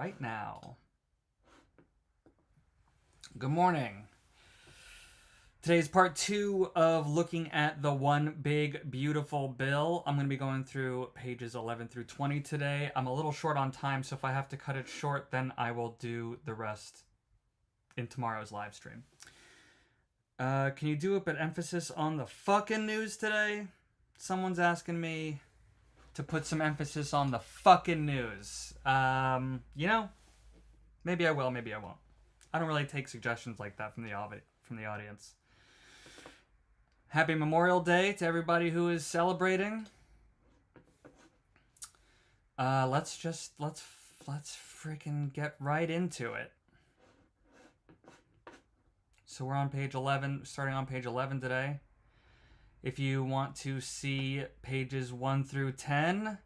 right now. Good morning. Today's part 2 of looking at the One Big Beautiful Bill. I'm going to be going through pages 11 through 20 today. I'm a little short on time, so if I have to cut it short, then I will do the rest in tomorrow's live stream. Can you do a bit emphasis on the fucking news today? Someone's asking me to put some emphasis on the fucking news. You know, maybe I will, maybe I won't. I don't really take suggestions like that from the audience. Happy Memorial Day to everybody who is celebrating. Let's freaking get right into it. So we're on page 11, starting on page 11 today. If you want to see pages 1 through 10,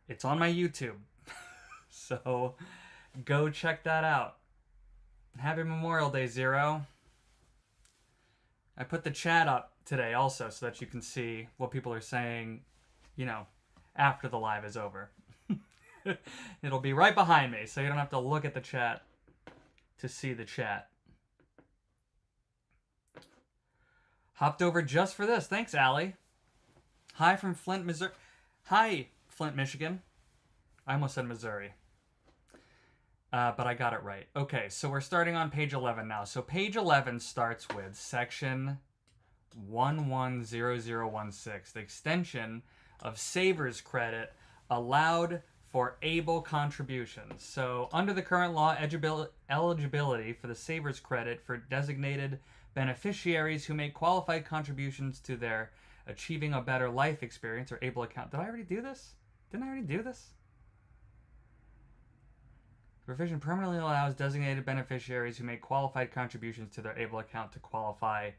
it's on my YouTube. So go check that out. Happy Memorial Day, Zero. I put the chat up today also so that you can see what people are saying, you know, after the live is over. It'll be right behind me, so you don't have to look at the chat to see the chat. Hopped over just for this. Thanks, Allie. Hi from Flint, Missouri. Hi, Flint, Michigan. I almost said Missouri. But I got it right. Okay, so we're starting on page 11 now. So page 11 starts with section 110016, the extension of savers credit allowed for able contributions. So under the current law, eligibility for the savers credit for designated beneficiaries who make qualified contributions to their Achieving a Better Life Experience or ABLE account. Did I already do this? Didn't I already do this? The provision permanently allows designated beneficiaries who make qualified contributions to their ABLE account to qualify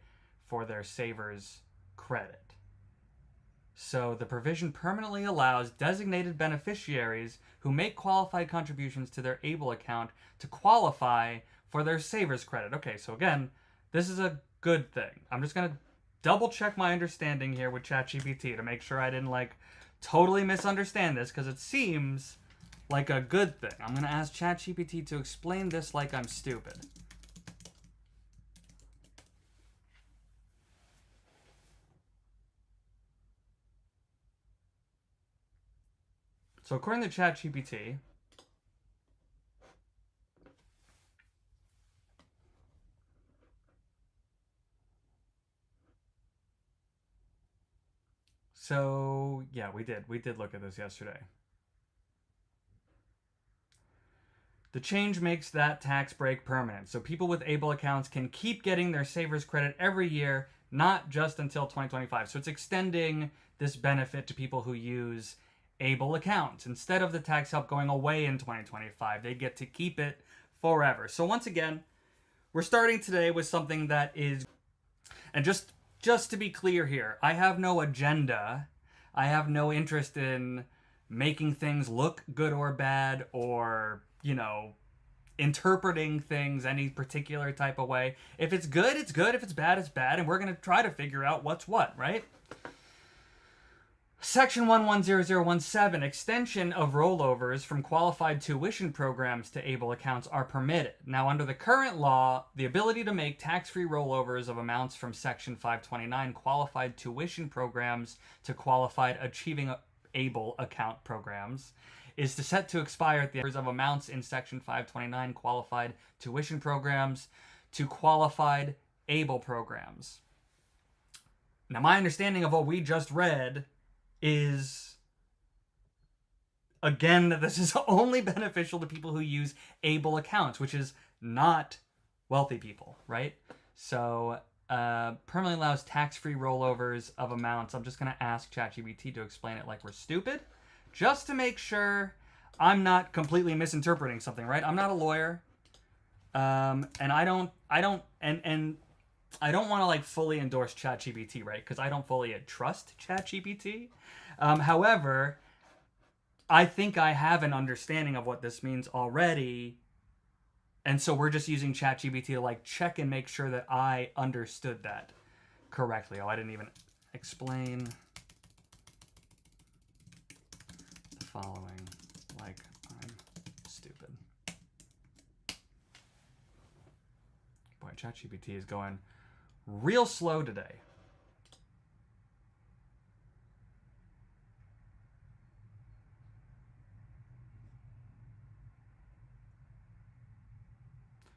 for their savers credit. So the provision permanently allows designated beneficiaries who make qualified contributions to their ABLE account to qualify for their savers credit. Okay, so again, this is a good thing. I'm just going to double check my understanding here with ChatGPT to make sure I didn't totally misunderstand this, because it seems like a good thing. I'm going to ask ChatGPT to explain this like I'm stupid. So according to ChatGPT, so yeah, we did look at this yesterday. The change makes that tax break permanent, so people with ABLE accounts can keep getting their savers credit every year, not just until 2025. So it's extending this benefit to people who use ABLE accounts. Instead of the tax help going away in 2025, they get to keep it forever. So once again, we're starting today with something that is... And just to be clear here, I have no agenda. I have no interest in making things look good or bad, or, you know, interpreting things any particular type of way. If it's good, it's good. If it's bad, it's bad. And we're going to try to figure out what's what, right? Section 110017, extension of rollovers from qualified tuition programs to ABLE accounts are permitted. Now, under the current law, the ability to make tax-free rollovers of amounts from Section 529 qualified tuition programs to qualified Achieving ABLE account programs is set to expire at the end of amounts in Section 529 qualified tuition programs to qualified ABLE programs. Now, my understanding of what we just read is, again, that this is only beneficial to people who use ABLE accounts, which is not wealthy people, right? So permanently allows tax-free rollovers of amounts. I'm just going to ask ChatGPT to explain it like we're stupid, just to make sure I'm not completely misinterpreting something, right? I'm not a lawyer, and I don't want to fully endorse ChatGPT, right? Because I don't fully trust ChatGPT. However, I think I have an understanding of what this means already, and so we're just using ChatGPT to check and make sure that I understood that correctly. Oh, I didn't even explain the following like I'm stupid. ChatGPT is going real slow today.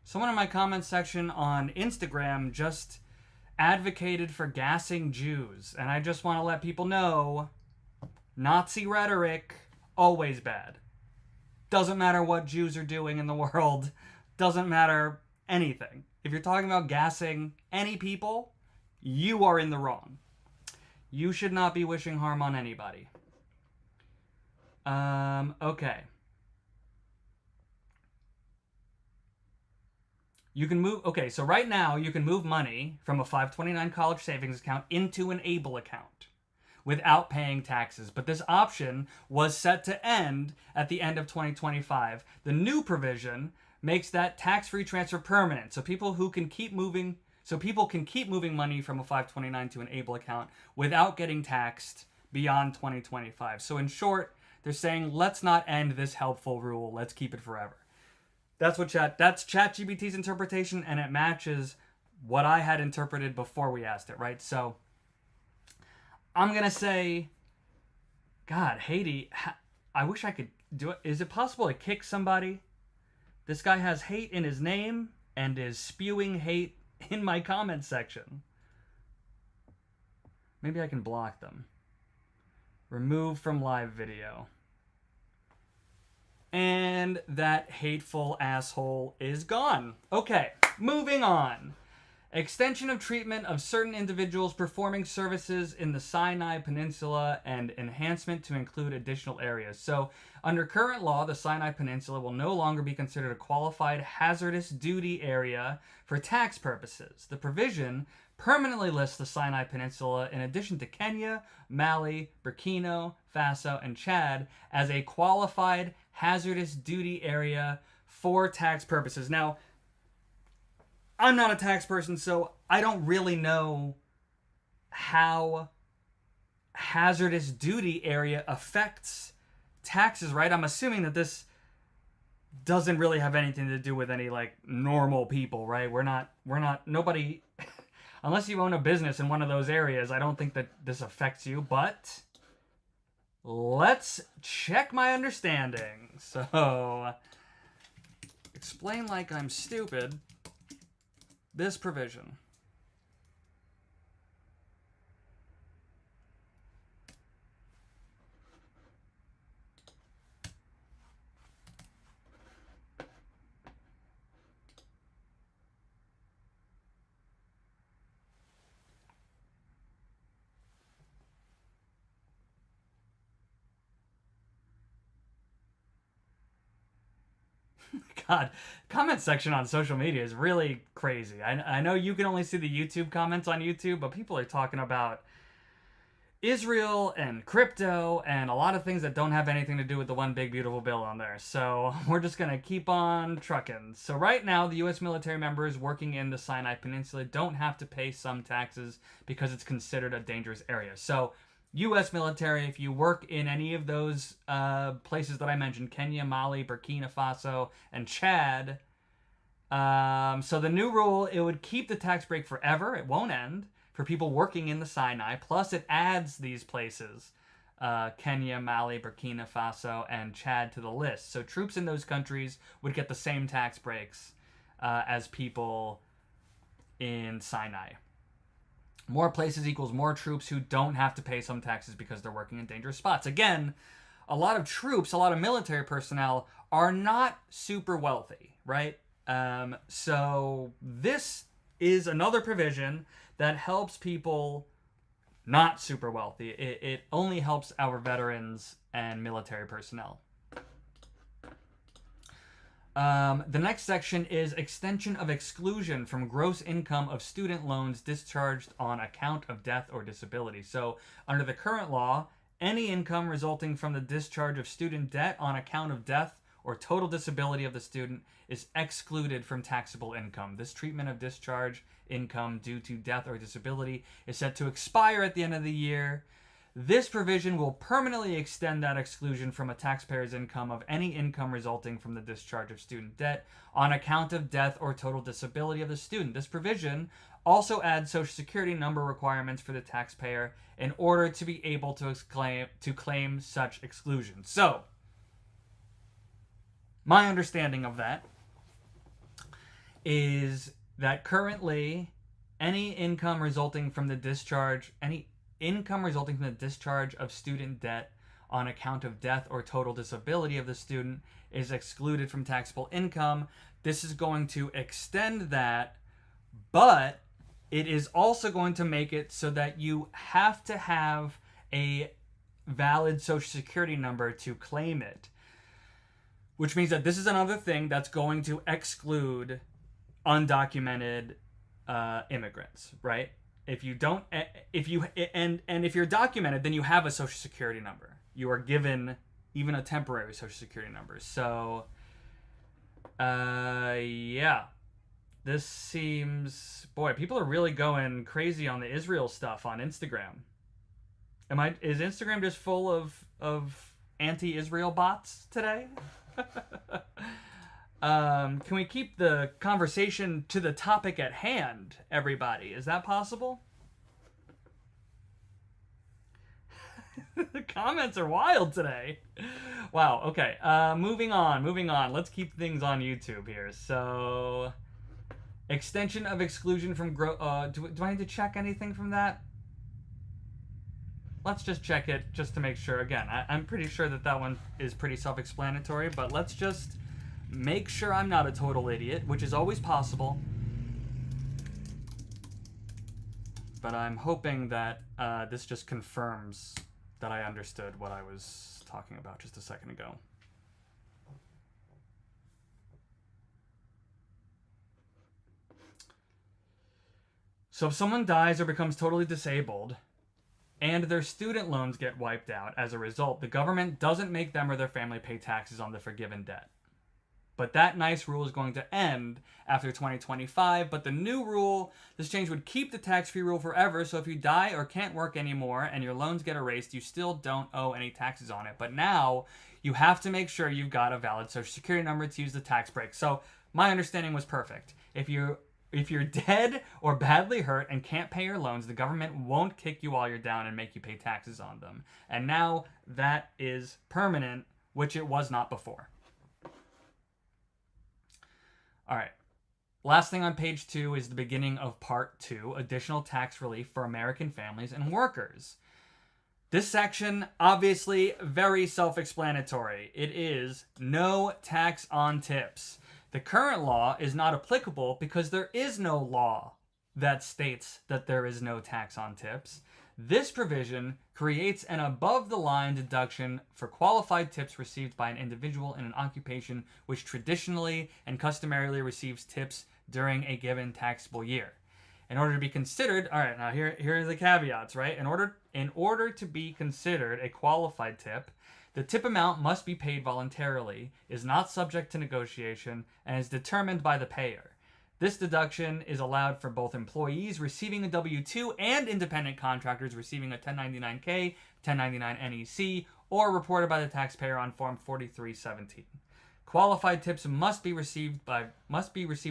Someone in my comment section on Instagram just advocated for gassing Jews, and I just want to let people know, Nazi rhetoric, always bad. Doesn't matter what Jews are doing in the world, doesn't matter anything. If you're talking about gassing any people, you are in the wrong. You should not be wishing harm on anybody. Okay. You can move, okay, so right now you can move money from a 529 college savings account into an ABLE account without paying taxes. But this option was set to end at the end of 2025. The new provision makes that tax-free transfer permanent. So people can keep moving money from a 529 to an ABLE account without getting taxed beyond 2025. So in short, they're saying, let's not end this helpful rule. Let's keep it forever. That's ChatGPT's interpretation, and it matches what I had interpreted before we asked it, right? So I'm going to say, God, Haiti, I wish I could do it. Is it possible to kick somebody? This guy has hate in his name and is spewing hate in my comment section. Maybe I can block them. Remove from live video. And that hateful asshole is gone. Okay, moving on. Extension of treatment of certain individuals performing services in the Sinai Peninsula and enhancement to include additional areas. So, under current law, the Sinai Peninsula will no longer be considered a qualified hazardous duty area for tax purposes. The provision permanently lists the Sinai Peninsula, in addition to Kenya, Mali, Burkina Faso, and Chad, as a qualified hazardous duty area for tax purposes. Now, I'm not a tax person, so I don't really know how hazardous duty area affects taxes, right? I'm assuming that this doesn't really have anything to do with any, like, normal people, right? Nobody, unless you own a business in one of those areas, I don't think that this affects you, but let's check my understanding. So, explain like I'm stupid. This provision. God, comment section on social media is really crazy. I know you can only see the YouTube comments on YouTube, but people are talking about Israel and crypto and a lot of things that don't have anything to do with the one big beautiful bill on there. So we're just going to keep on trucking. So right now, the U.S. military members working in the Sinai Peninsula don't have to pay some taxes because it's considered a dangerous area. So U.S. military, if you work in any of those places that I mentioned, Kenya, Mali, Burkina Faso, and Chad, so the new rule, it would keep the tax break forever. It won't end for people working in the Sinai. Plus, it adds these places, Kenya, Mali, Burkina Faso, and Chad to the list. So troops in those countries would get the same tax breaks as people in Sinai. More places equals more troops who don't have to pay some taxes because they're working in dangerous spots. Again, a lot of troops, a lot of military personnel are not super wealthy, right? So this is another provision that helps people not super wealthy. It only helps our veterans and military personnel. The next section is extension of exclusion from gross income of student loans discharged on account of death or disability. So under the current law, any income resulting from the discharge of student debt on account of death or total disability of the student is excluded from taxable income. This treatment of discharge income due to death or disability is set to expire at the end of the year. This provision will permanently extend that exclusion from a taxpayer's income of any income resulting from the discharge of student debt on account of death or total disability of the student. This provision also adds Social Security number requirements for the taxpayer in order to be able to claim such exclusion. So, my understanding of that is that currently any income resulting from the discharge of student debt on account of death or total disability of the student is excluded from taxable income. This is going to extend that, but it is also going to make it so that you have to have a valid Social Security number to claim it, which means that this is another thing that's going to exclude undocumented immigrants, right? If you're documented, then you have a Social Security number. You are given even a temporary Social Security number. So, yeah, this seems, boy, people are really going crazy on the Israel stuff on Instagram. Is Instagram just full of anti-Israel bots today? Can we keep the conversation to the topic at hand, everybody? Is that possible? The comments are wild today. Wow, okay. Moving on. Let's keep things on YouTube here. So, extension of exclusion from do I need to check anything from that? Let's just check it just to make sure. Again, I'm pretty sure that one is pretty self-explanatory, but let's just make sure I'm not a total idiot, which is always possible. But I'm hoping that this just confirms that I understood what I was talking about just a second ago. So if someone dies or becomes totally disabled, and their student loans get wiped out as a result, the government doesn't make them or their family pay taxes on the forgiven debt. But that nice rule is going to end after 2025. But the new rule, this change would keep the tax-free rule forever. So if you die or can't work anymore and your loans get erased, you still don't owe any taxes on it. But now you have to make sure you've got a valid Social Security number to use the tax break. So my understanding was perfect. If you're dead or badly hurt and can't pay your loans, the government won't kick you while you're down and make you pay taxes on them. And now that is permanent, which it was not before. All right. Last thing on page 2 is the beginning of part 2, additional tax relief for American families and workers. This section, obviously very self-explanatory. It is no tax on tips. The current law is not applicable because there is no law that states that there is no tax on tips. This provision creates an above-the-line deduction for qualified tips received by an individual in an occupation which traditionally and customarily receives tips during a given taxable year. In order to be considered, all right, now here are the caveats, right? In order to be considered a qualified tip, the tip amount must be paid voluntarily, is not subject to negotiation, and is determined by the payer. This deduction is allowed for both employees receiving a W-2 and independent contractors receiving a 1099-K, 1099 NEC, or reported by the taxpayer on Form 4317. Qualified tips must be received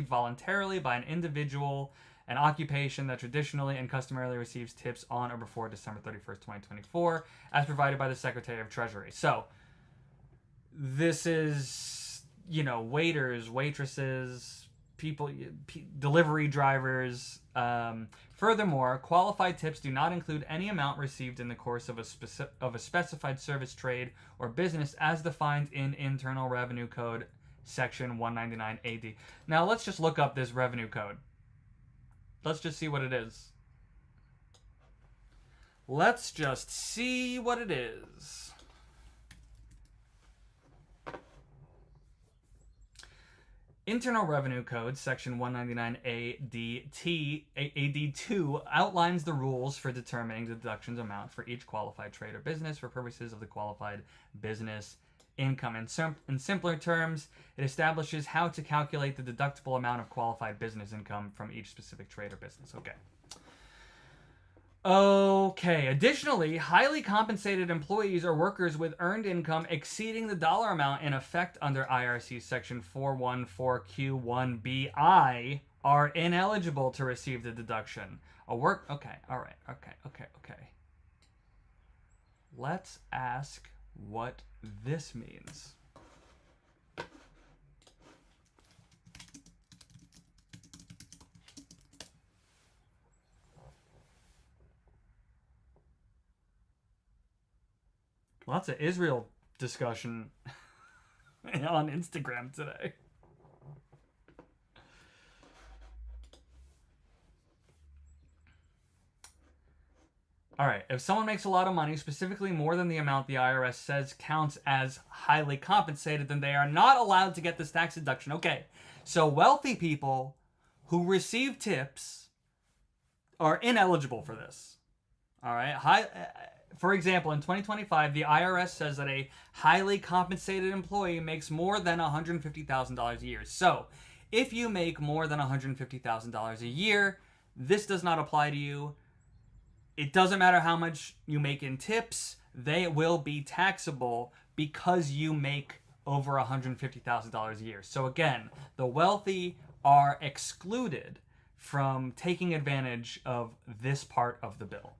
voluntarily by an individual, an occupation that traditionally and customarily receives tips on or before December 31st, 2024, as provided by the Secretary of Treasury. So, this is, waiters, waitresses, people, delivery drivers. Furthermore, qualified tips do not include any amount received in the course of a specified service, trade, or business as defined in Internal Revenue Code, Section 199 AD. Now, let's just look up this revenue code. Let's just see what it is. Let's just see what it is. Internal Revenue Code, Section 199 AD2 outlines the rules for determining the deductions amount for each qualified trade or business for purposes of the qualified business income. In simpler terms, it establishes how to calculate the deductible amount of qualified business income from each specific trade or business. Okay. Okay. Additionally, highly compensated employees or workers with earned income exceeding the dollar amount in effect under IRC Section 414Q1BI are ineligible to receive the deduction. Okay. All right. Okay. Let's ask what this means. Lots of Israel discussion on Instagram today. All right, if someone makes a lot of money, specifically more than the amount the IRS says counts as highly compensated, then they are not allowed to get this tax deduction. Okay, so wealthy people who receive tips are ineligible for this. All right, for example, in 2025, the IRS says that a highly compensated employee makes more than $150,000 a year. So, if you make more than $150,000 a year, this does not apply to you. It doesn't matter how much you make in tips, they will be taxable because you make over $150,000 a year. So again, the wealthy are excluded from taking advantage of this part of the bill.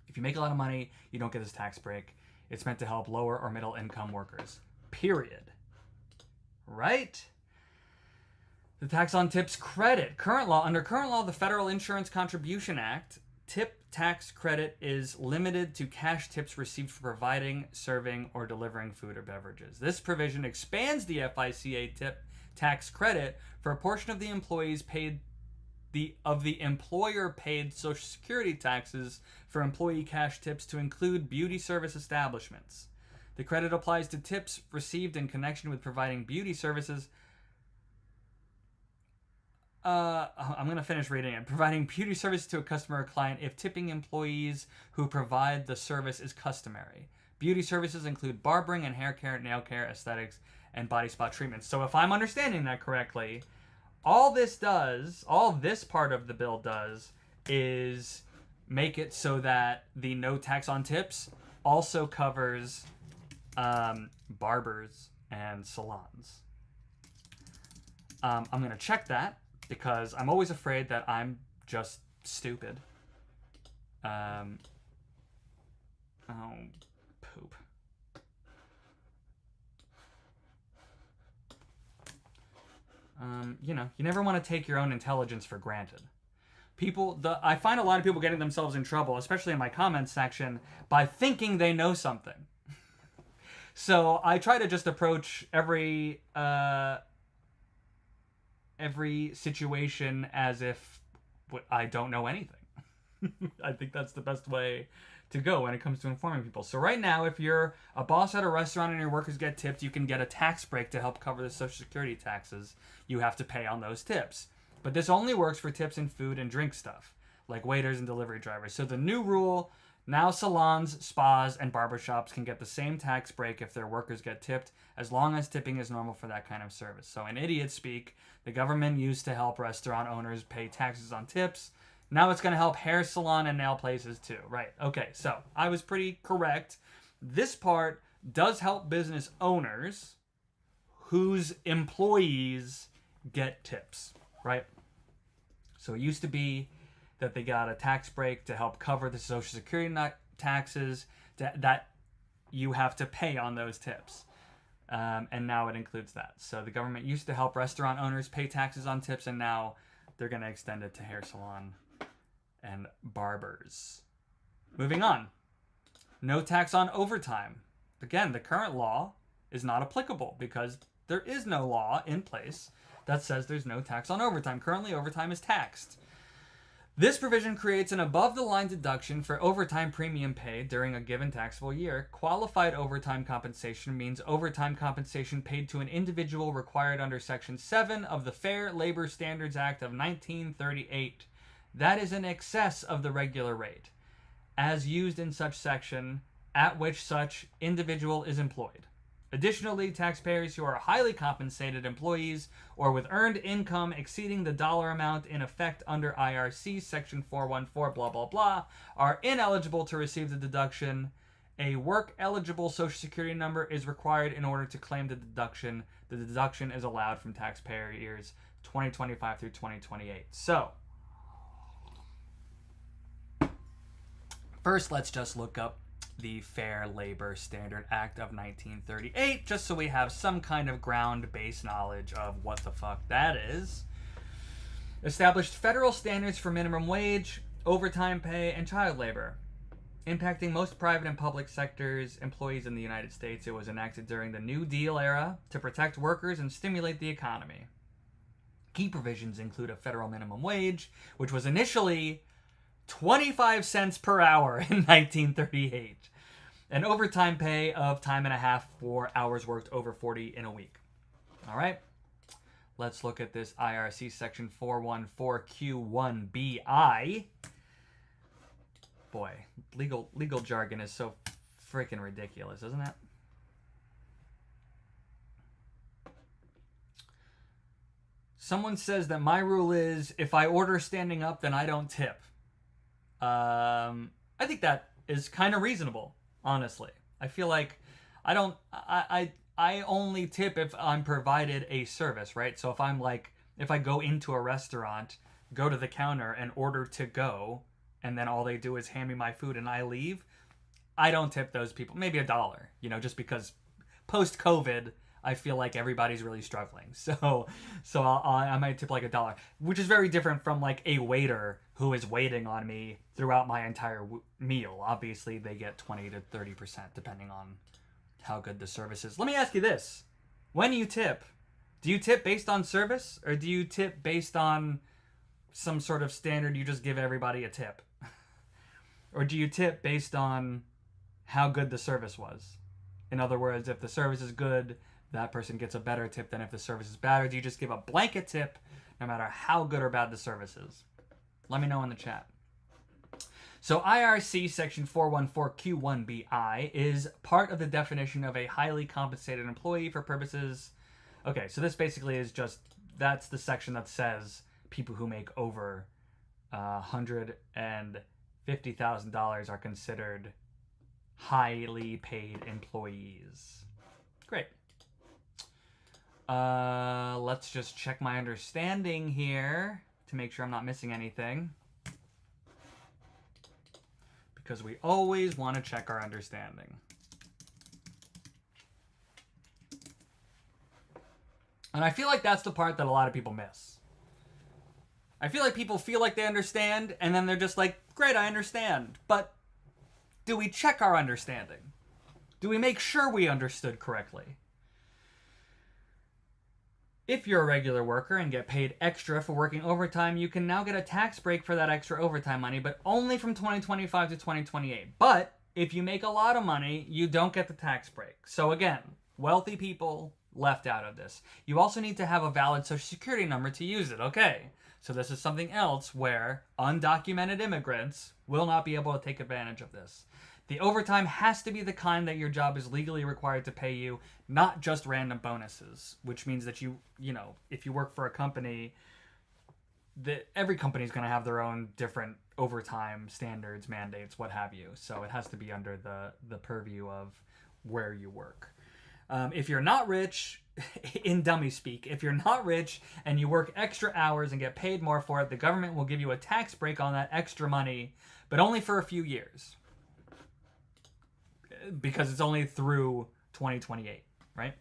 If you make a lot of money, you don't get this tax break. It's meant to help lower or middle income workers. Period. Right? The tax on tips credit. Under current law, the Federal Insurance Contribution Act, tip tax credit is limited to cash tips received for providing, serving, or delivering food or beverages. This provision expands the FICA tip tax credit for a portion of the employees paid of the employer paid Social Security taxes for employee cash tips to include beauty service establishments. The credit applies to tips received in connection with providing beauty services. I'm going to finish reading it. Providing beauty service to a customer or client if tipping employees who provide the service is customary. Beauty services include barbering and hair care, nail care, aesthetics, and body spa treatments. So if I'm understanding that correctly, all this part of the bill does is make it so that the no tax on tips also covers barbers and salons. I'm going to check that because I'm always afraid that I'm just stupid. Oh, poop. You never want to take your own intelligence for granted. I find a lot of people getting themselves in trouble, especially in my comments section, by thinking they know something. So I try to just approach every situation as if I don't know anything. I think that's the best way to go when it comes to informing people. So right now, if you're a boss at a restaurant and your workers get tipped, you can get a tax break to help cover the Social Security taxes you have to pay on those tips. But this only works for tips in food and drink stuff, like waiters and delivery drivers. So the new rule, now salons, spas, and barbershops can get the same tax break if their workers get tipped, as long as tipping is normal for that kind of service. So in idiot speak, the government used to help restaurant owners pay taxes on tips. Now it's going to help hair salon and nail places too. Right. Okay, so I was pretty correct. This part does help business owners whose employees get tips, right? So it used to be that they got a tax break to help cover the Social Security taxes that you have to pay on those tips. And now it includes that. So the government used to help restaurant owners pay taxes on tips, and now they're going to extend it to hair salon and barbers. Moving on. No tax on overtime. Again, the current law is not applicable because there is no law in place that says there's no tax on overtime. Currently, overtime is taxed. This provision creates an above-the-line deduction for overtime premium paid during a given taxable year. Qualified overtime compensation means overtime compensation paid to an individual required under Section 7 of the Fair Labor Standards Act of 1938. That is in excess of the regular rate, as used in such section at which such individual is employed. Additionally, taxpayers who are highly compensated employees or with earned income exceeding the dollar amount in effect under IRC Section 414 blah blah blah are ineligible to receive the deduction. A work-eligible Social Security number is required in order to claim the deduction. The deduction is allowed from taxpayer years 2025 through 2028. So, first let's just look up the Fair Labor Standard Act of 1938, just so we have some kind of ground-based knowledge of what the fuck that is. Established federal standards for minimum wage, overtime pay, and child labor. Impacting most private and public sectors employees in the United States, it was enacted during the New Deal era to protect workers and stimulate the economy. Key provisions include a federal minimum wage, which was initially 25 cents per hour in 1938. An overtime pay of time and a half for hours worked over 40 in a week. All right. Let's look at this IRC Section 414Q1BI. Boy, legal jargon is so freaking ridiculous, isn't it? Someone says that my rule is if I order standing up, then I don't tip. I think that is kind of reasonable, honestly. I feel like I only tip if I'm provided a service, right? So if I go into a restaurant, go to the counter and order to go, and then all they do is hand me my food and I leave, I don't tip those people. Maybe $1, just because post-COVID, I feel like everybody's really struggling. So I might tip like $1, which is very different from like a waiter who is waiting on me throughout my entire meal. Obviously, they get 20 to 30% depending on how good the service is. Let me ask you this. When you tip, do you tip based on service or do you tip based on some sort of standard you just give everybody a tip? Or do you tip based on how good the service was? In other words, if the service is good, that person gets a better tip than if the service is bad? Or do you just give a blanket tip no matter how good or bad the service is? Let me know in the chat. So IRC Section 414Q1BI is part of the definition of a highly compensated employee for purposes... Okay, so this basically is just... That's the section that says people who make over $150,000 are considered highly paid employees. Great. Let's just check my understanding here to make sure I'm not missing anything. Because we always want to check our understanding. And I feel like that's the part that a lot of people miss. I feel like people feel like they understand, and then they're just like, great, I understand. But do we check our understanding? Do we make sure we understood correctly? If you're a regular worker and get paid extra for working overtime, you can now get a tax break for that extra overtime money, but only from 2025 to 2028. But if you make a lot of money, you don't get the tax break. So again, wealthy people left out of this. You also need to have a valid Social Security number to use it. Okay, so this is something else where undocumented immigrants will not be able to take advantage of this. The overtime has to be the kind that your job is legally required to pay you, not just random bonuses, which means that if you work for a company, every company is going to have their own different overtime standards, mandates, what have you. So it has to be under the purview of where you work. If you're not rich, in dummy speak, if you're not rich and you work extra hours and get paid more for it, the government will give you a tax break on that extra money, but only for a few years. Because it's only through 2028, right?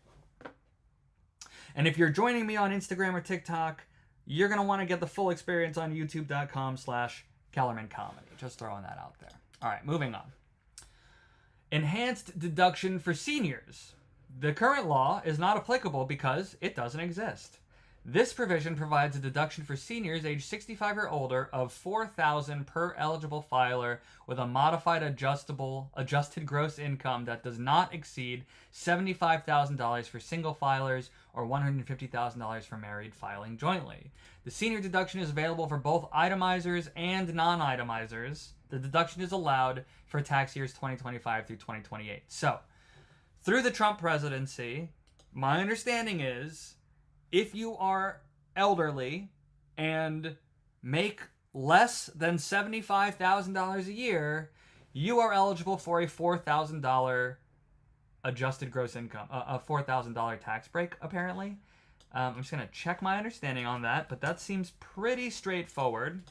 And if you're joining me on Instagram or TikTok, you're going to want to get the full experience on youtube.com/Kellerman Comedy. Just throwing that out there. All right, moving on. Enhanced deduction for seniors. The current law is not applicable because it doesn't exist. This provision provides a deduction for seniors age 65 or older of $4,000 per eligible filer with a modified adjusted gross income that does not exceed $75,000 for single filers or $150,000 for married filing jointly. The senior deduction is available for both itemizers and non-itemizers. The deduction is allowed for tax years 2025 through 2028. So, through the Trump presidency, my understanding is if you are elderly and make less than $75,000 a year, you are eligible for a $4,000 adjusted gross income, a $4,000 tax break, apparently. I'm just going to check my understanding on that, but that seems pretty straightforward.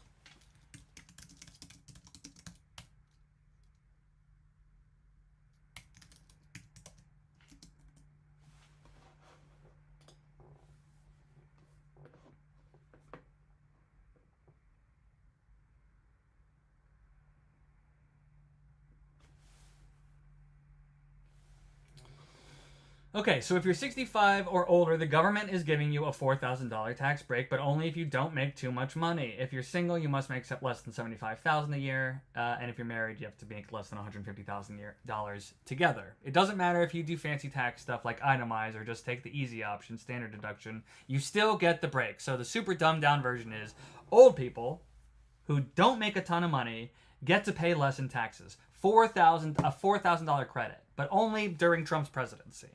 Okay, so if you're 65 or older, the government is giving you a $4,000 tax break, but only if you don't make too much money. If you're single, you must make less than $75,000 a year, and if you're married, you have to make less than $150,000 together. It doesn't matter if you do fancy tax stuff like itemize or just take the easy option, standard deduction. You still get the break. So the super dumbed down version is old people who don't make a ton of money get to pay less in taxes. A $4,000 credit, but only during Trump's presidency.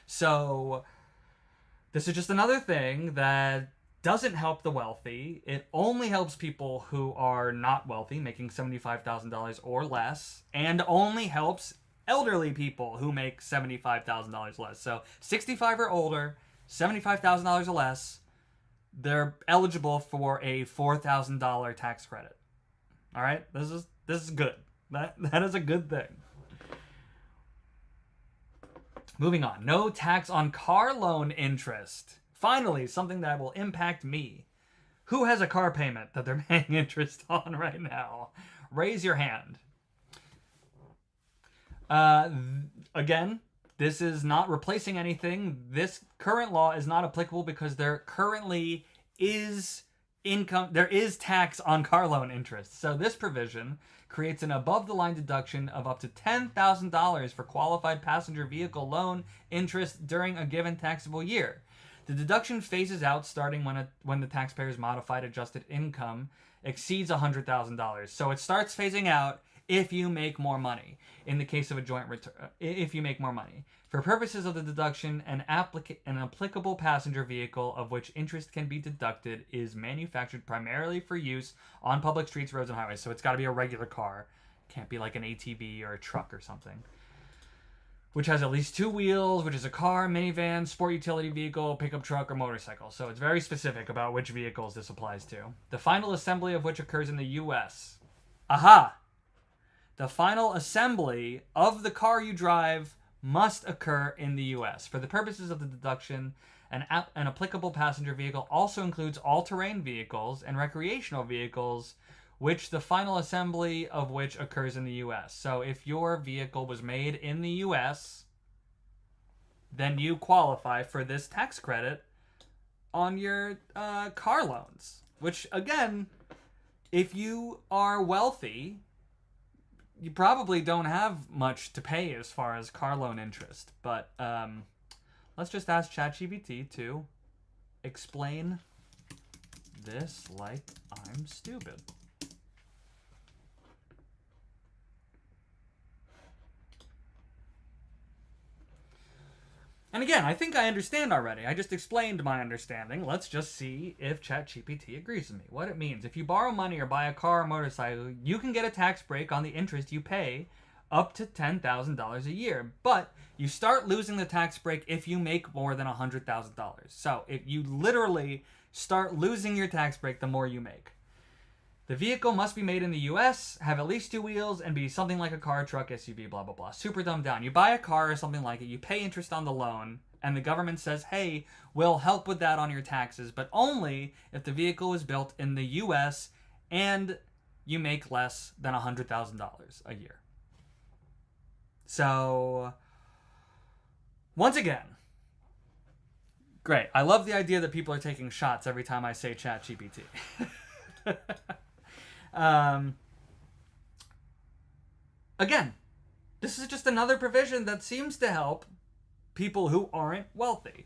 So this is just another thing that doesn't help the wealthy. It only helps people who are not wealthy, making $75,000 or less, and only helps elderly people who make $75,000 less. So 65 or older, $75,000 or less, they're eligible for a $4,000 tax credit. All right, this is good. That is a good thing. Moving on. No tax on car loan interest. Finally, something that will impact me. Who has a car payment that they're paying interest on right now? Raise your hand. Again, this is not replacing anything. This current law is not applicable because there currently is tax on car loan interest. So this provision creates an above-the-line deduction of up to $10,000 for qualified passenger vehicle loan interest during a given taxable year. The deduction phases out starting when the taxpayer's modified adjusted income exceeds $100,000. So it starts phasing out if you make more money. In the case of a joint return, if you make more money. For purposes of the deduction, an applicable passenger vehicle of which interest can be deducted is manufactured primarily for use on public streets, roads, and highways. So it's got to be a regular car. Can't be like an ATV or a truck or something. Which has at least two wheels, which is a car, minivan, sport utility vehicle, pickup truck, or motorcycle. So it's very specific about which vehicles this applies to. The final assembly of which occurs in the U.S. Aha! The final assembly of the car you drive must occur in the U.S. For the purposes of the deduction, an applicable passenger vehicle also includes all-terrain vehicles and recreational vehicles, which the final assembly of which occurs in the U.S. So if your vehicle was made in the U.S., then you qualify for this tax credit on your car loans. Which, again, if you are wealthy, you probably don't have much to pay as far as car loan interest. But let's just ask ChatGPT to explain this like I'm stupid. And again, I think I understand already. I just explained my understanding. Let's just see if ChatGPT agrees with me. What it means. If you borrow money or buy a car or motorcycle, you can get a tax break on the interest you pay up to $10,000 a year. But you start losing the tax break if you make more than $100,000. So if you literally start losing your tax break the more you make. The vehicle must be made in the U.S., have at least two wheels, and be something like a car, truck, SUV, blah, blah, blah. Super dumbed down. You buy a car or something like it, you pay interest on the loan, and the government says, hey, we'll help with that on your taxes, but only if the vehicle is built in the U.S. and you make less than $100,000 a year. So, once again, great. I love the idea that people are taking shots every time I say ChatGPT. Again, this is just another provision that seems to help people who aren't wealthy.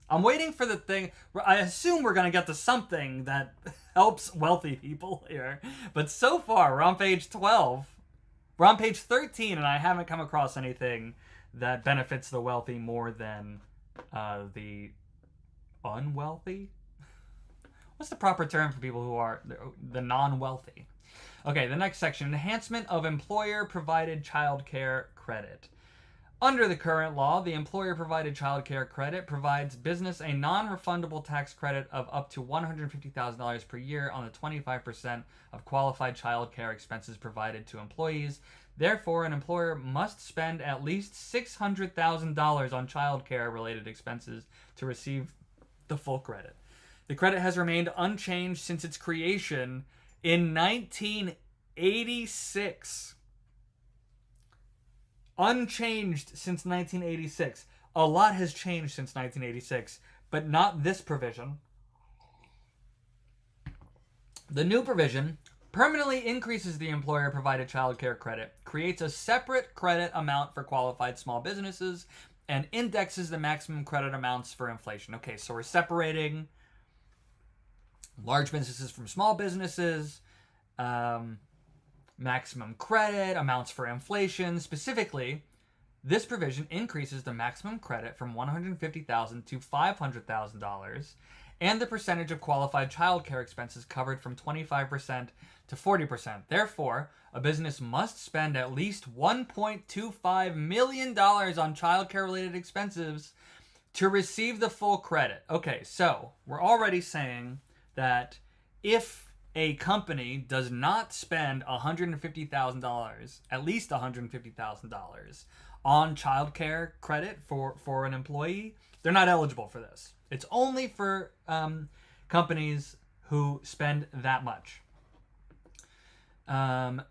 I'm waiting for the thing. I assume we're going to get to something that helps wealthy people here. But so far, we're on page 12. We're on page 13, and I haven't come across anything that benefits the wealthy more than the unwealthy. What's the proper term for people who are the non-wealthy? Okay, the next section, enhancement of employer-provided child care credit. Under the current law, the employer-provided child care credit provides business a non-refundable tax credit of up to $150,000 per year on the 25% of qualified child care expenses provided to employees. Therefore, an employer must spend at least $600,000 on child care related expenses to receive the full credit. The credit has remained unchanged since its creation in 1986. Unchanged since 1986. A lot has changed since 1986, but not this provision. The new provision permanently increases the employer-provided child care credit, creates a separate credit amount for qualified small businesses, and indexes the maximum credit amounts for inflation. Okay, so we're separating large businesses from small businesses, maximum credit, amounts for inflation. Specifically, this provision increases the maximum credit from $150,000 to $500,000 and the percentage of qualified child care expenses covered from 25% to 40%. Therefore, a business must spend at least $1.25 million on child care related expenses to receive the full credit. Okay, so we're already saying that if a company does not spend $150,000, at least $150,000 on child care credit for an employee, they're not eligible for this. It's only for companies who spend that much. And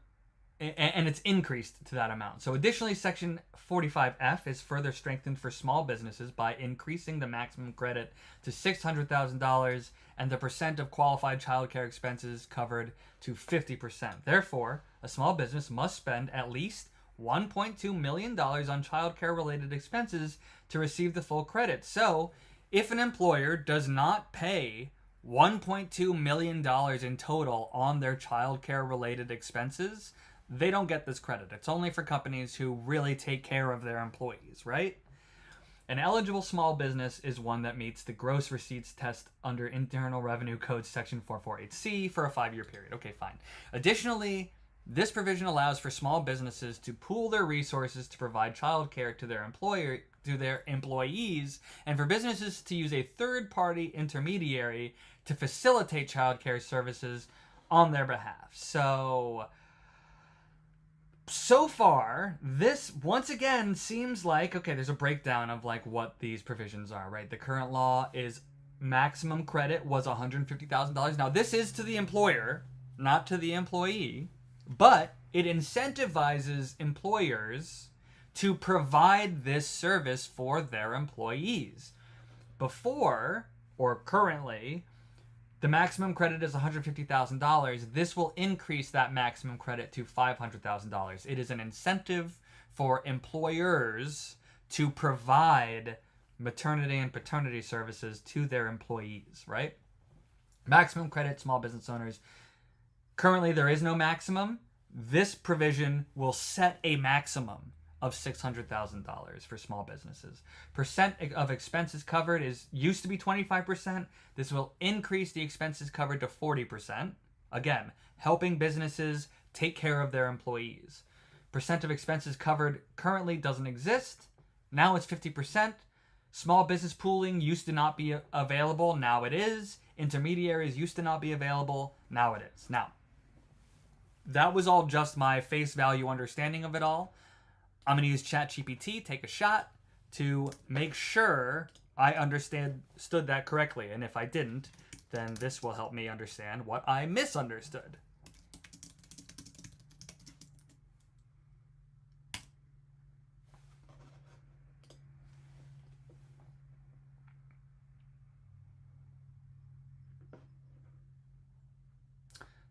it's increased to that amount. So additionally, Section 45F is further strengthened for small businesses by increasing the maximum credit to $600,000 and the percent of qualified child care expenses covered to 50%. Therefore, a small business must spend at least $1.2 million on child care related expenses to receive the full credit. So, if an employer does not pay $1.2 million in total on their child care related expenses, they don't get this credit. It's only for companies who really take care of their employees, right? An eligible small business is one that meets the gross receipts test under Internal Revenue Code Section 448C for a 5-year period. Okay, fine. Additionally, this provision allows for small businesses to pool their resources to provide child care to their employees, and for businesses to use a third-party intermediary to facilitate child care services on their behalf. So far, this once again seems like, okay, there's a breakdown of like what these provisions are, right? The current law is maximum credit was $150,000. Now, this is to the employer, not to the employee, but it incentivizes employers to provide this service for their employees. Before, or currently, the maximum credit is $150,000. This will increase that maximum credit to $500,000. It is an incentive for employers to provide maternity and paternity services to their employees, right? Maximum credit, small business owners. Currently, there is no maximum. This provision will set a maximum of $600,000 for small businesses. Percent of expenses covered used to be 25%. This will increase the expenses covered to 40%. Again, helping businesses take care of their employees. Percent of expenses covered currently doesn't exist. Now it's 50%. Small business pooling used to not be available. Now it is. Intermediaries used to not be available. Now it is. Now, that was all just my face value understanding of it all. I'm going to use ChatGPT, take a shot, to make sure I understood that correctly. And if I didn't, then this will help me understand what I misunderstood.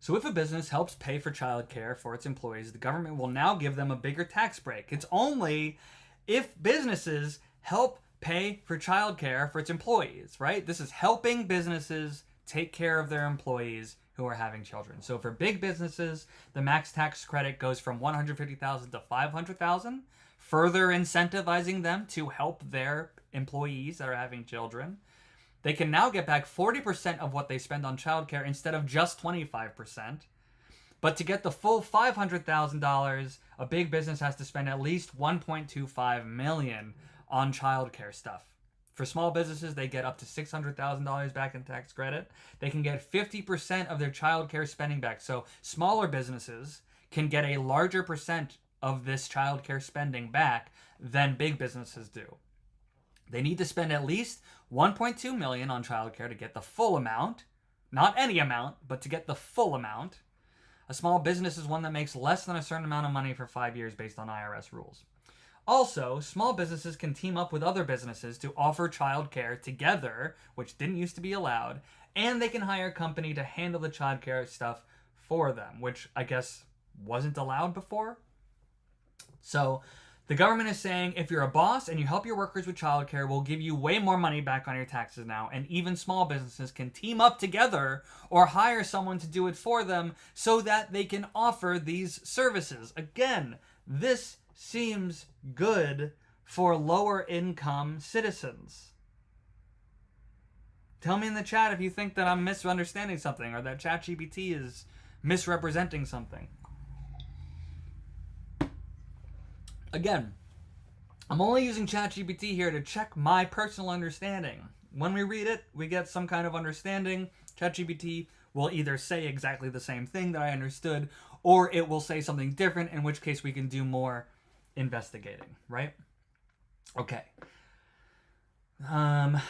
So if a business helps pay for childcare for its employees, the government will now give them a bigger tax break. It's only if businesses help pay for childcare for its employees, right? This is helping businesses take care of their employees who are having children. So for big businesses, the max tax credit goes from $150,000 to $500,000. further incentivizing them to help their employees that are having children. They can now get back 40% of what they spend on childcare instead of just 25%. But to get the full $500,000, a big business has to spend at least $1.25 million on childcare stuff. For small businesses, they get up to $600,000 back in tax credit. They can get 50% of their childcare spending back. So smaller businesses can get a larger percent of this childcare spending back than big businesses do. They need to spend at least $1.2 million on childcare to get the full amount. Not any amount, but to get the full amount. A small business is one that makes less than a certain amount of money for 5 years based on IRS rules. Also, small businesses can team up with other businesses to offer childcare together, which didn't used to be allowed, and they can hire a company to handle the childcare stuff for them, which I guess wasn't allowed before. So, the government is saying if you're a boss and you help your workers with childcare, we'll give you way more money back on your taxes now, and even small businesses can team up together or hire someone to do it for them so that they can offer these services. Again, this seems good for lower income citizens. Tell me in the chat if you think that I'm misunderstanding something or that ChatGPT is misrepresenting something. Again, I'm only using ChatGPT here to check my personal understanding. When we read it, we get some kind of understanding. ChatGPT will either say exactly the same thing that I understood, or it will say something different, in which case we can do more investigating, right? Okay. Where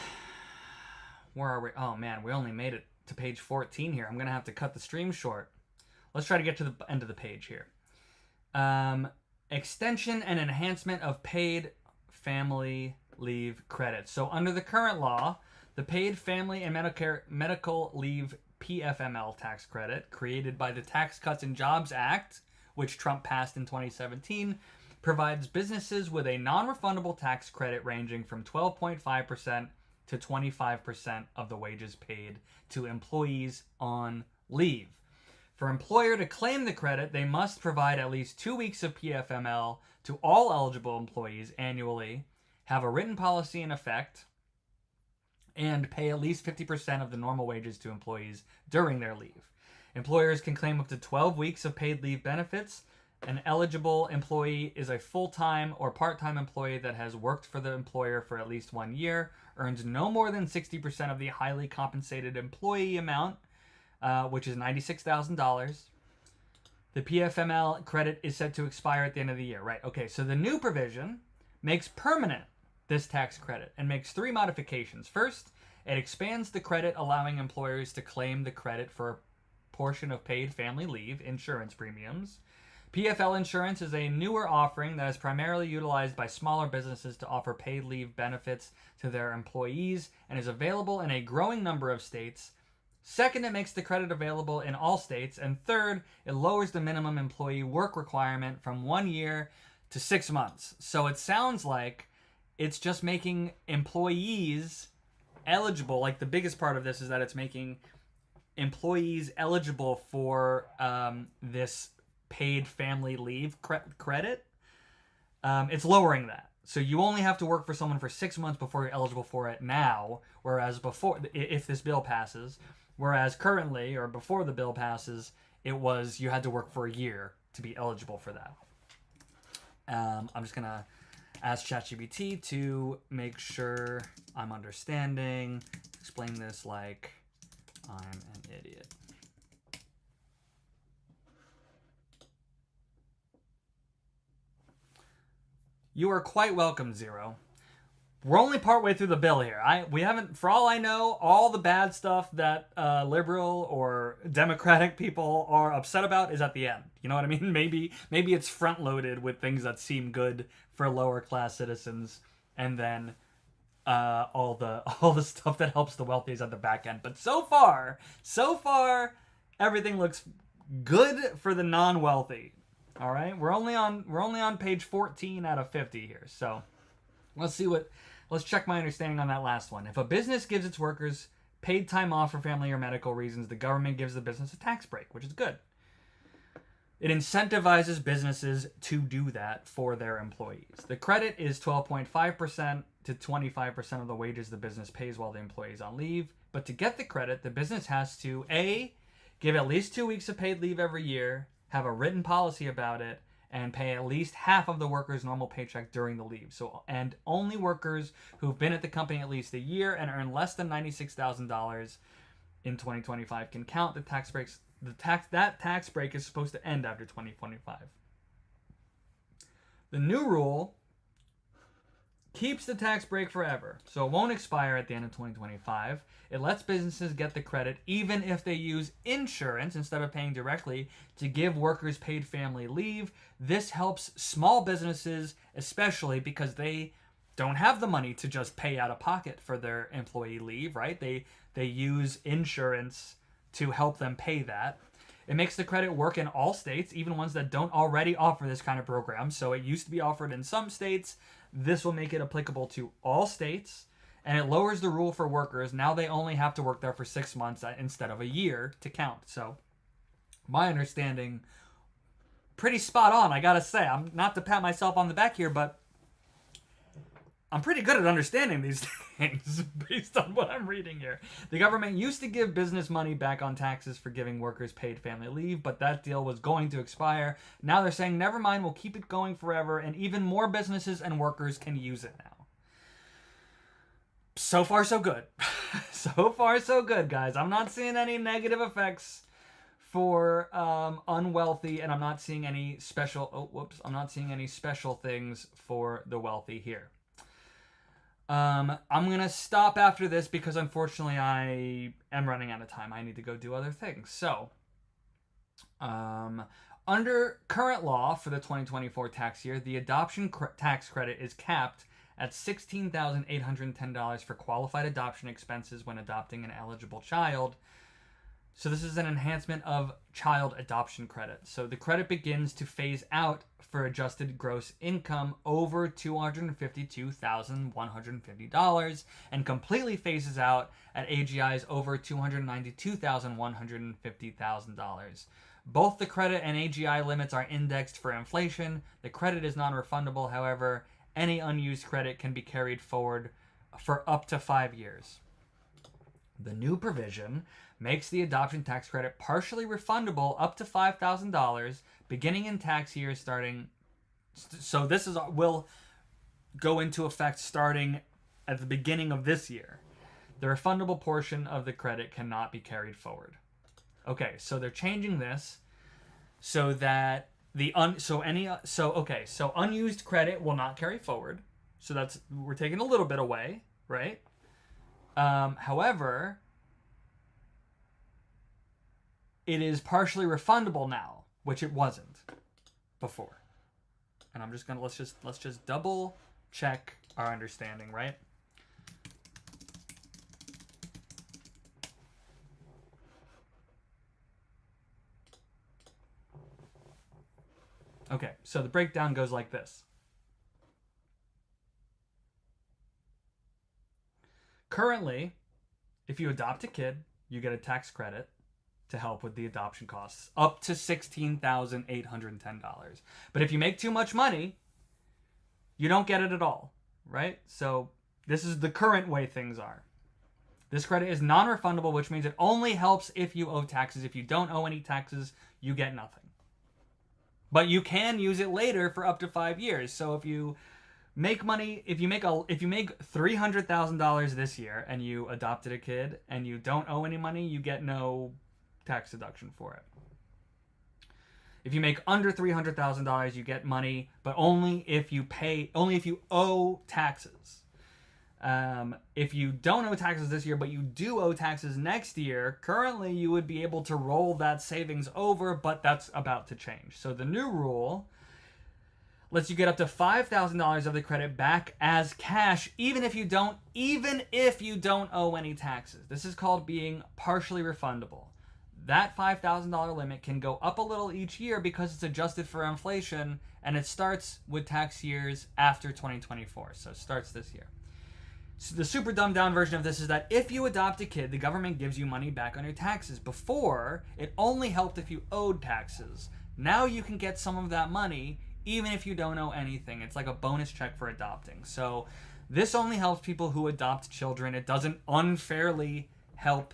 are we? Oh man, we only made it to page 14 here. I'm gonna have to cut the stream short. Let's try to get to the end of the page here. Extension and enhancement of paid family leave credits. So under the current law, the paid family and medical leave PFML tax credit created by the Tax Cuts and Jobs Act, which Trump passed in 2017, provides businesses with a non-refundable tax credit ranging from 12.5% to 25% of the wages paid to employees on leave. For an employer to claim the credit, they must provide at least 2 weeks of PFML to all eligible employees annually, have a written policy in effect, and pay at least 50% of the normal wages to employees during their leave. Employers can claim up to 12 weeks of paid leave benefits. An eligible employee is a full-time or part-time employee that has worked for the employer for at least 1 year, earns no more than 60% of the highly compensated employee amount, which is $96,000. The PFML credit is set to expire at the end of the year. Right, okay, so the new provision makes permanent this tax credit and makes 3 modifications. First, it expands the credit, allowing employers to claim the credit for a portion of paid family leave insurance premiums. PFL insurance is a newer offering that is primarily utilized by smaller businesses to offer paid leave benefits to their employees and is available in a growing number of states. Second, it makes the credit available in all states. And third, it lowers the minimum employee work requirement from 1 year to 6 months. So it sounds like it's just making employees eligible. Like, the biggest part of this is that it's making employees eligible for this paid family leave credit. It's lowering that. So you only have to work for someone for 6 months before you're eligible for it now, whereas before, if this bill passes, whereas currently, or before the bill passes, it was you had to work for a year to be eligible for that. I'm just going to ask ChatGPT to make sure I'm understanding, explain this like I'm an idiot. You are quite welcome, Zero. We're only partway through the bill here. We haven't, for all I know, all the bad stuff that liberal or Democratic people are upset about is at the end. You know what I mean? Maybe it's front loaded with things that seem good for lower class citizens, and then all the stuff that helps the wealthy is at the back end. But so far, everything looks good for the non-wealthy. All right, we're only on page 14 out of 50 here. So let's check my understanding on that last one. If a business gives its workers paid time off for family or medical reasons, the government gives the business a tax break, which is good. It incentivizes businesses to do that for their employees. The credit is 12.5% to 25% of the wages the business pays while the employee is on leave. But to get the credit, the business has to A, give at least 2 weeks of paid leave every year, have a written policy about it, and pay at least half of the worker's normal paycheck during the leave. So, and only workers who've been at the company at least a year and earn less than $96,000 in 2025 can count the tax breaks. That tax break is supposed to end after 2025. The new rule keeps the tax break forever, so it won't expire at the end of 2025. It lets businesses get the credit even if they use insurance instead of paying directly to give workers paid family leave. This helps small businesses, especially because they don't have the money to just pay out of pocket for their employee leave, right? They use insurance to help them pay that. It makes the credit work in all states, even ones that don't already offer this kind of program. So it used to be offered in some states. This will make it applicable to all states, and it lowers the rule for workers. Now they only have to work there for 6 months instead of a year to count. So my understanding, pretty spot on, I gotta say. I'm not to pat myself on the back here, but I'm pretty good at understanding these things based on what I'm reading here. The government used to give business money back on taxes for giving workers paid family leave, but that deal was going to expire. Now they're saying, never mind, we'll keep it going forever, and even more businesses and workers can use it now. So far, so good. So far, so good, guys. I'm not seeing any negative effects for unwealthy, and I'm not seeing any special... I'm not seeing any special things for the wealthy here. I'm going to stop after this because unfortunately I am running out of time. I need to go do other things. So, under current law for the 2024 tax year, the adoption tax credit is capped at $16,810 for qualified adoption expenses when adopting an eligible child. So this is an enhancement of child adoption credit. So the credit begins to phase out for adjusted gross income over $252,150 and completely phases out at AGIs over $292,150,000. Both the credit and AGI limits are indexed for inflation. The credit is non-refundable. However, any unused credit can be carried forward for up to 5 years. The new provision makes the adoption tax credit partially refundable up to $5,000 beginning in tax years starting. So this will go into effect starting at the beginning of this year. The refundable portion of the credit cannot be carried forward. Okay, so they're changing this so that unused credit will not carry forward. So we're taking a little bit away, right? However, it is partially refundable now, which it wasn't before. And I'm just gonna let's just double check our understanding, right? Okay, so the breakdown goes like this. Currently, if you adopt a kid, you get a tax credit to help with the adoption costs, up to $16,810. But if you make too much money, you don't get it at all, right? So this is the current way things are. This credit is non-refundable, which means it only helps if you owe taxes. If you don't owe any taxes, you get nothing. But you can use it later for up to 5 years. So if you make money, if you make $300,000 this year and you adopted a kid and you don't owe any money, you get no tax deduction for it. If you make under $300,000, you get money, but only if you owe taxes. If you don't owe taxes this year, but you do owe taxes next year, currently you would be able to roll that savings over, but that's about to change. So the new rule lets you get up to $5,000 of the credit back as cash, even if you don't owe any taxes. This is called being partially refundable. That $5,000 limit can go up a little each year because it's adjusted for inflation, and it starts with tax years after 2024. So it starts this year. So the super dumbed down version of this is that if you adopt a kid, the government gives you money back on your taxes. Before, it only helped if you owed taxes. Now you can get some of that money even if you don't owe anything. It's like a bonus check for adopting. So this only helps people who adopt children. It doesn't unfairly help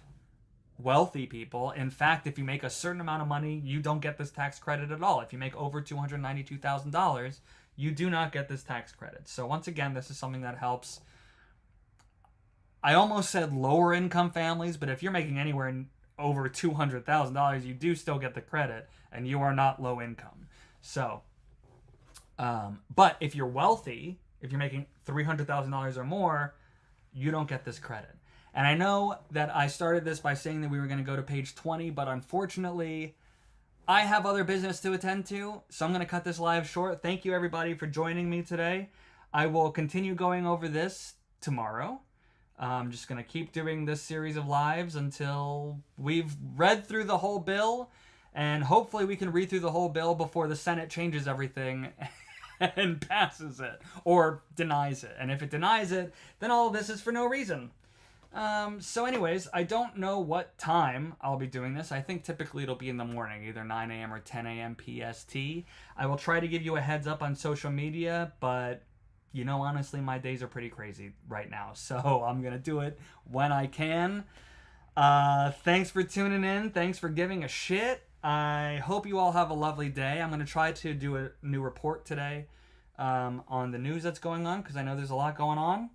wealthy people. In fact, if you make a certain amount of money, you don't get this tax credit at all. If you make over $292,000, you do not get this tax credit. So once again, this is something that helps. I almost said lower income families, but if you're making anywhere over $200,000, you do still get the credit, and you are not low income. So, but if you're wealthy, if you're making $300,000 or more, you don't get this credit. And I know that I started this by saying that we were going to go to page 20, but unfortunately, I have other business to attend to, so I'm going to cut this live short. Thank you, everybody, for joining me today. I will continue going over this tomorrow. I'm just going to keep doing this series of lives until we've read through the whole bill, and hopefully we can read through the whole bill before the Senate changes everything and passes it, or denies it. And if it denies it, then all of this is for no reason. So anyways, I don't know what time I'll be doing this. I think typically it'll be in the morning, either 9 a.m. or 10 a.m. PST. I will try to give you a heads up on social media, but you know, honestly, my days are pretty crazy right now. So I'm going to do it when I can. Thanks for tuning in. Thanks for giving a shit. I hope you all have a lovely day. I'm going to try to do a new report today on the news that's going on, because I know there's a lot going on.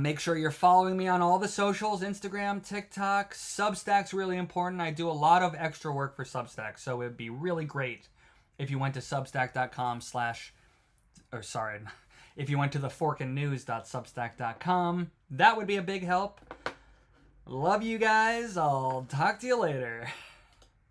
Make sure you're following me on all the socials, Instagram, TikTok. Substack's really important. I do a lot of extra work for Substack, so it'd be really great if you went to substack.com if you went to theforkandnews.substack.com. That would be a big help. Love you guys. I'll talk to you later.